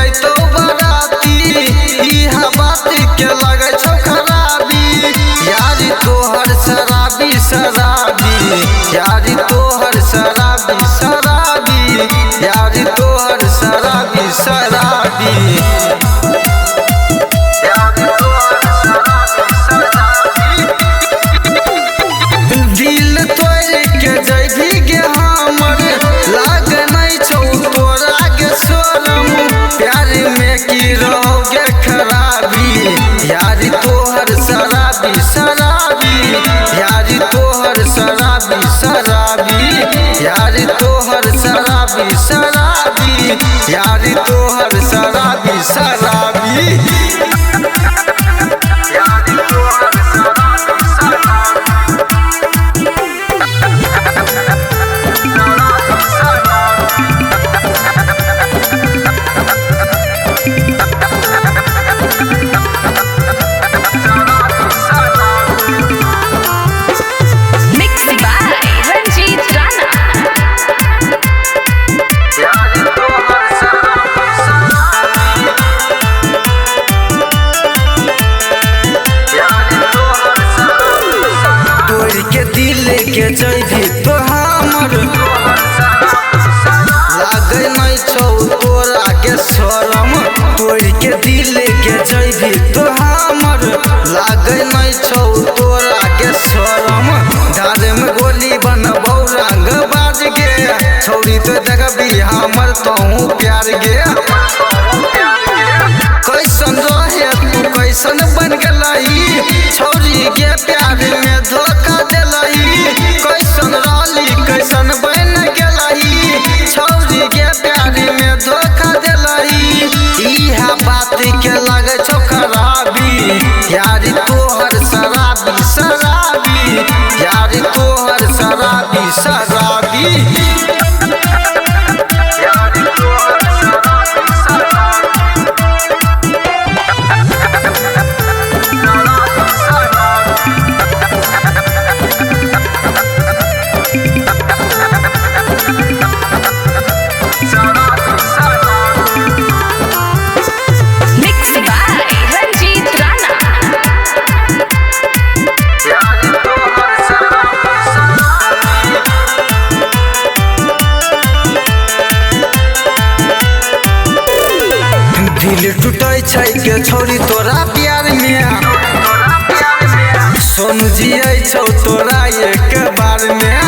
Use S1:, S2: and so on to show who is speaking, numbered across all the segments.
S1: अइतो बराती इहा बात के लगे छौ खराबी यारी तोहर शराबी शराबी यारी तोहर शराबी शराबी यारी तोहर शराबी शराबी दिल तोड़ के जैभी गे हमर लाग नहीं छौ तोरा के शोरम प्यार में की रहोगे खराबी यारी तोहर शराबी शराबी यारी तोहर शराबी शराबी यारी तोहर शराबी शराबी यारी तोहर शराबी शराबी के जैभी तो हमर लागे नहीं छौ तोरा के शरम तोड़ के दिल के जैभी तो हमर लागे नहीं छौ तोरा के शरम डारे में गोली बनबौ रंग बाज गे छौरी तो देखबी हमर तोहू प्यार गे कैसन रहे तू कैसन बन गलही छौरी के प्यार में धोखा देलही कैसन रहली कैसन बन गलही छौरी के प्यार में धोखा देलही इहा बात के लगे छौ खराबी यारी तोहर शराबी शराबी यारी तोहर शराबी शराबी दिल टूटे छै के छौरी तोरा प्यार में सोनू जियै छौ तोरा एक बार में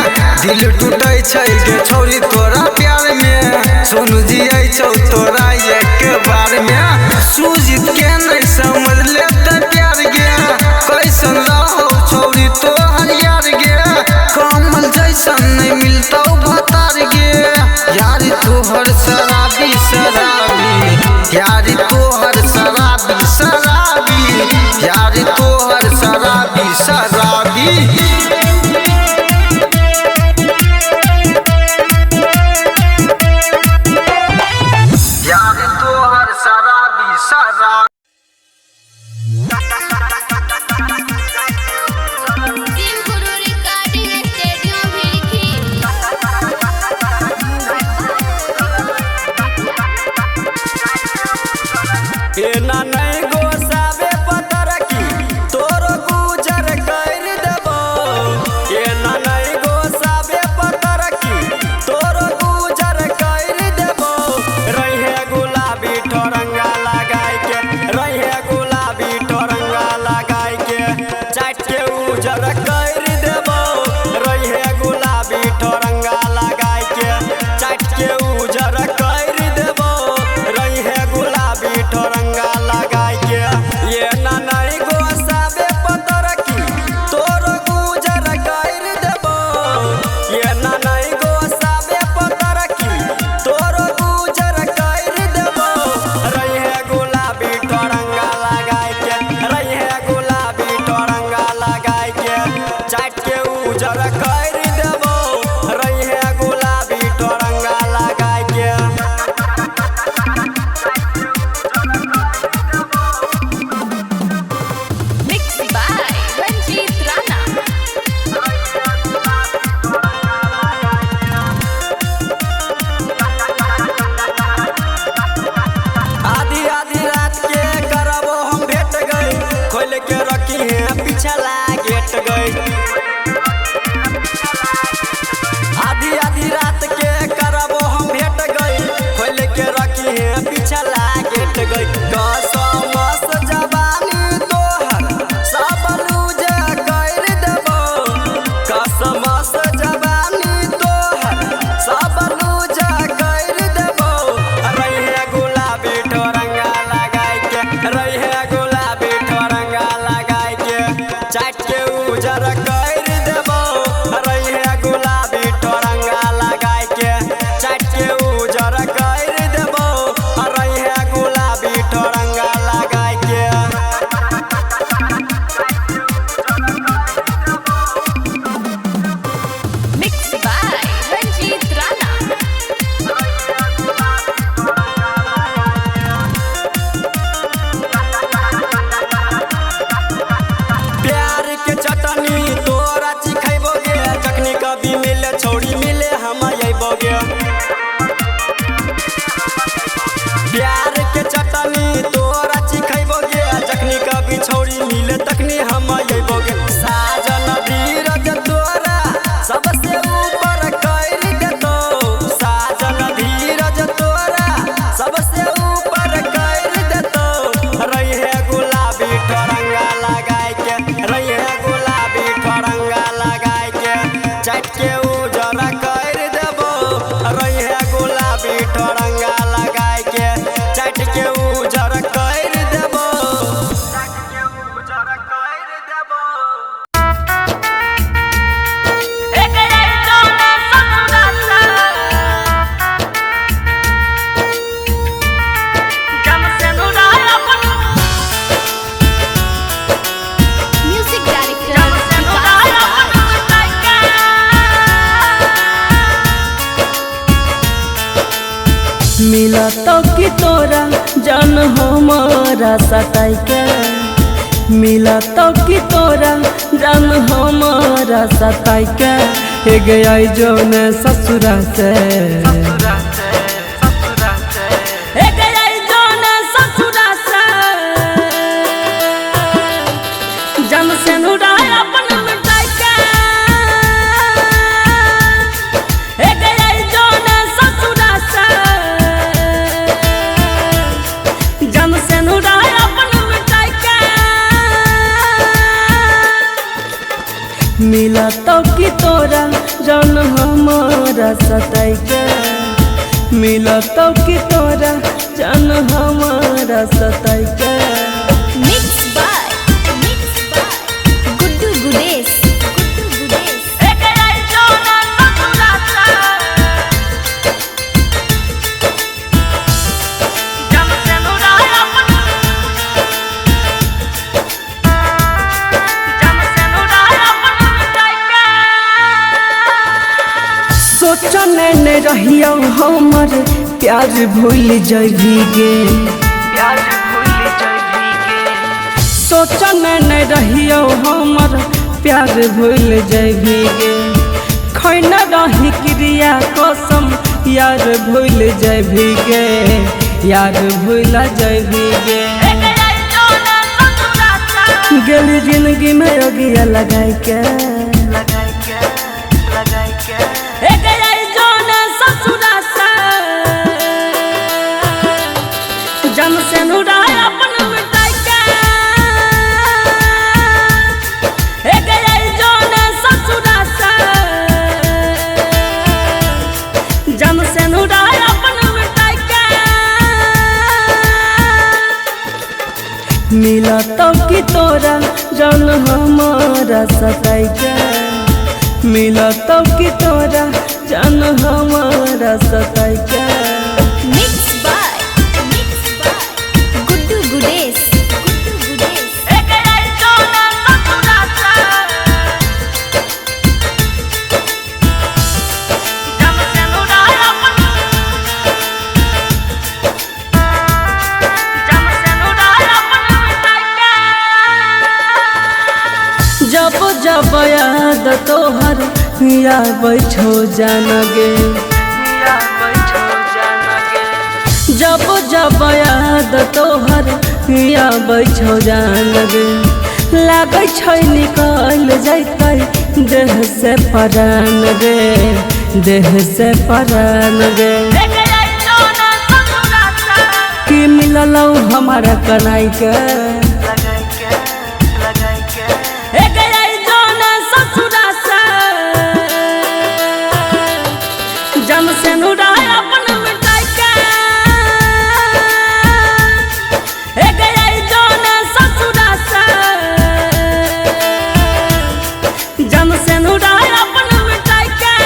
S1: दिल टूटे छै के छौरी तोरा प्यार में सोनू जियै छौ तोरा एक बार में सूझ के नहीं समझ ले त प्यार गे कैसन रहो छौरी तोहर यार गे कमल जैसन नहीं मिलतौ भतार गे यारी तोहर शराबी शराबी यारी तोहर शराबी शराबी यारी तोहर शराबी शराबी यारी तोहर शराबी शराबी
S2: एना नहीं गोसाबे पतर की तोरो गुजर कर देबो एना नहीं गोसाबे पतर की तोरो गुजर कर देबो रहे गुलाबी ठोरंगा लगाई के रहे गुलाबी ठोरंगा लगाई के चाट के उजर कर देबो रहे गुलाबी ठोरंगा लगाई के चाट के उजर कर देबो रहे गुलाबी ठोरंगा लगाई
S3: मिला तो कि तोरा जान हमारा सताई के मिला तो कि तोरा जान हमारा सताई के हे गया जो ने ससुरा से हे गया जो ने ससुरा से जन से नुराय अपन मिटाई के हे गया जो ने ससुरा से जन से नुराय अपन मिटाई के मिला तो कि तोरा जान हमारा सताई के मिला तो कि तोरा जान हमारा सताई के
S4: Mixed by Guddu Gudesh.
S3: सोचने ने रहियो हमर प्यार भूल जइभी गे सोचने ने रहियो हमर प्यार भूल जइभी गे खैना रही क्रिया कसम यार भूल जइभी गे यार भूल जइभी गे गेली जिंदगी में योगिया लगाई के जन से नुराय अपन मिटाई के हे गया जो ने ससुरा से जन से नुराय अपन मिटाई के मिला तो कि तोरा जन हमारा सताई के मिला तो कि तोरा जन हमारा सताई के
S4: Mixed by Guddu Gudesh.
S3: जब जब याद तोहर या बैठो जानगे जब जब याद तोहर या बैठो जानगे लागे छै निकल जैतै देह से परान गे देह से परान गे कि मिललौ हमारा कनाई के जन से नुराय अपन मिटाई के हे गया जो ने ससुरा से जन से नुराय अपन मिटाई के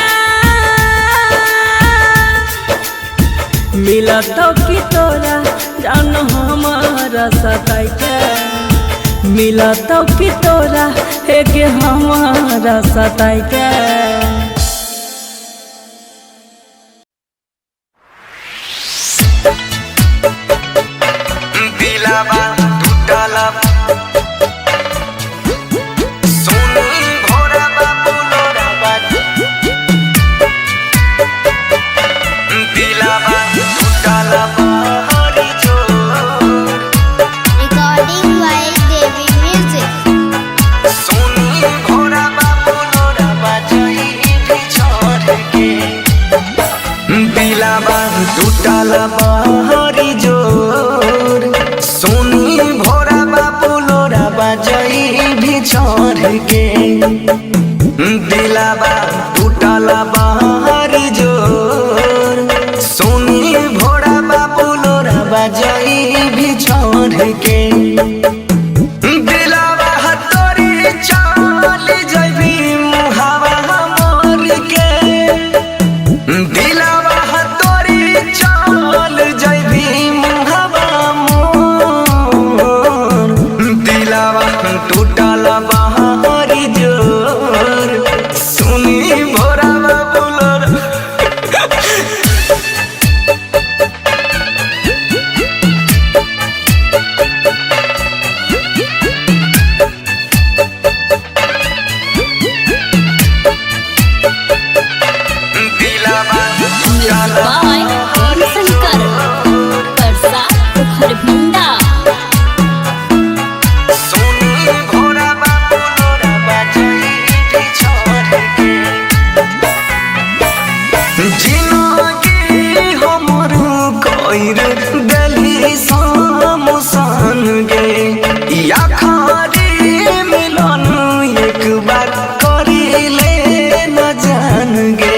S3: मिला तो कि तोरा जान हमारा सताई के मिला तो कि तोरा हे गे हमारा सताई के
S1: दिलावा टूटला सोनू भोरा बाबू लोरावा दिलावा टूटला हरी जोर
S4: Recording by David Music.
S1: Sonu भोरा बाबू लोरावा जई भी छोड़ के दिलावा टूटला हरी जोर सोनू भोरा बाबू लोरावा जई भी छोड़ के दिलावा टूटला हरी जोर सोनू भोरा बाबू लोरावा जई भी छोड़ के दिलावा हतोरी चाल जइबी मुहावा मोर के दिलावा हतोरी चाल जइबी मुहावा मोर दिलावा टूटला हरी जोर सुनी भोरा बाबू लोर
S4: खरभिंडा
S1: सोनी भोरा बाबू लोरा बजाई छोड़ के जिनगी हमर कइर दिल्ली समसान गे या खारी मिलन एक बार करिले न जान गे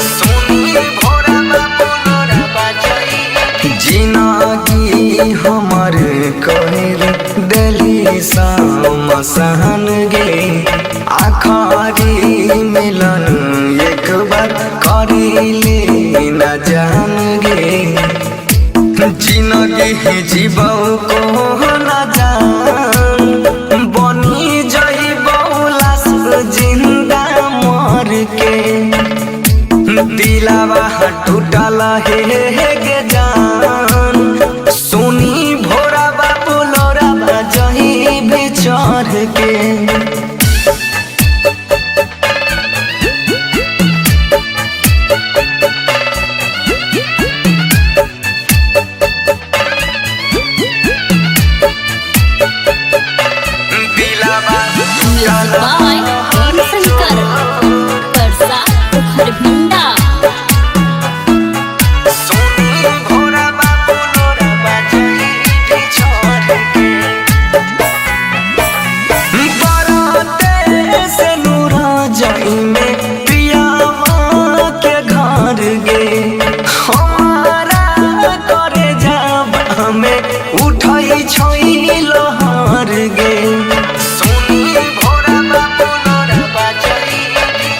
S1: सोनी भोरा बाबू लोरा बजाई जिनगी हमर कइर दिल्ली समसान गे आखरी मिलन एक बार करिले न जान गे जिनगी जीवौ को न जान बनी जइबौ लाश जिंदा मर के दिलावा टूटल हे गे जान सोनी भोरा बाबू लोरा बजाई बिचर के
S4: बाय शंकर परसा खरभिंडा
S1: सोनी भोरा बाबू लोरा बजाई छोड़ के बराते से नूरा जाई में पियावा के घर गे हमारा करे जाब हमें उठाई छोई लोहार गे सोनी भोरा बाबू लोरा बजाई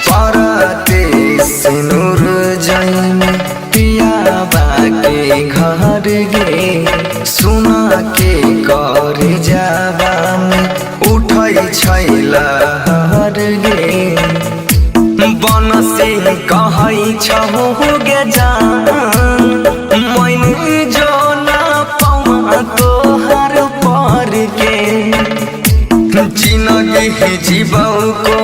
S1: बराते से नूर जाई में पियावा के घर गे सुना के कर जाबा में उठै छैला हर गे बन सिंह कहै छहु गे जान मैन जो ना पावा तोहर पर के जिनगी जीवौ को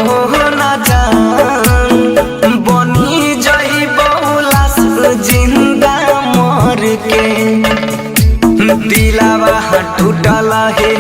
S1: न जान बनी जइबौ लाश जिंदा मर के दिलावा टूटल हे